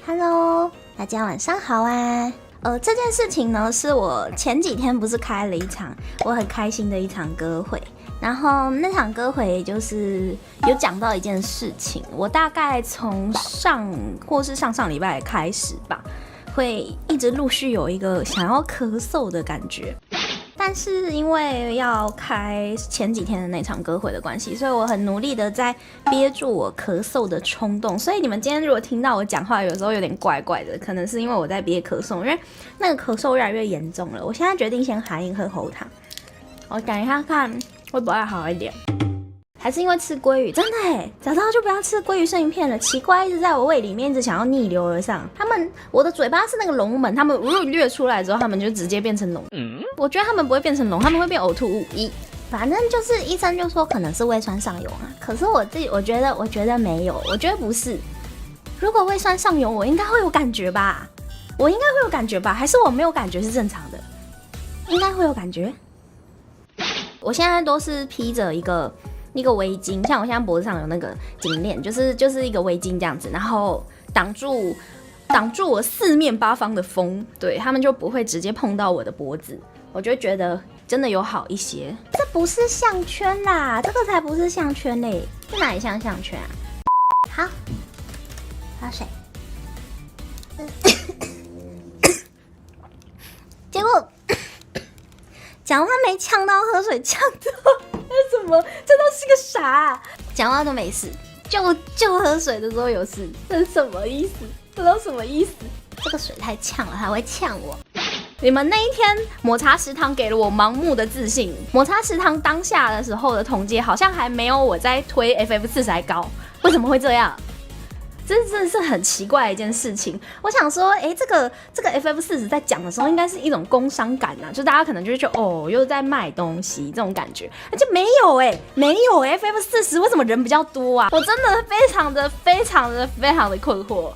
Hello， 大家晚上好啊！这件事情呢，是我前几天不是开了一场我很开心的一场歌会，然后那场歌会就是有讲到一件事情，我大概从上或是上礼拜开始吧，会一直陆续有一个想要咳嗽的感觉。但是因为要开前几天的那场歌会的关系，所以我很努力的在憋住我咳嗽的冲动。所以你们今天如果听到我讲话有时候有点怪怪的，可能是因为我在憋咳嗽，因为那个咳嗽越来越严重了。我现在决定先含一颗喉糖，我等一下看会不会好一点。还是因为吃鲑鱼，真的耶，早知道就不要吃鲑鱼生鱼片了。奇怪，一直在我胃里面，一直想要逆流而上。我的嘴巴是那个龙门，他们掠出来之后，他们就直接变成龙。我觉得他们不会变成龙，他们会变呕吐物。反正就是医生就说可能是胃酸上涌啊，可是我觉得没有，我觉得不是。如果胃酸上涌，我应该会有感觉吧？还是我没有感觉是正常的？应该会有感觉。我现在都是披着一个围巾，像我现在脖子上有那个颈链，就是一个围巾这样子，然后挡住我四面八方的风，对，他们就不会直接碰到我的脖子，我就觉得真的有好一些。这不是项圈啦，这个才不是项圈嘞，这哪里像项圈啊？好，喝水。结果讲话没呛到，喝水呛到。这什么？这都是个啥？讲话都没事，就喝水的时候有事，这是什么意思？这都什么意思？这个水太呛了，还会呛我。你们那一天抹茶食堂给了我盲目的自信，抹茶食堂当下的时候的统计好像还没有我在推 FF40还高，为什么会这样？这真的是很奇怪的一件事情。我想说，这个 FF40在讲的时候，应该是一种工商感啊，就大家可能就会觉得哦，又在卖东西这种感觉，而且没有没有FF40为什么人比较多啊？我真的非常的困惑。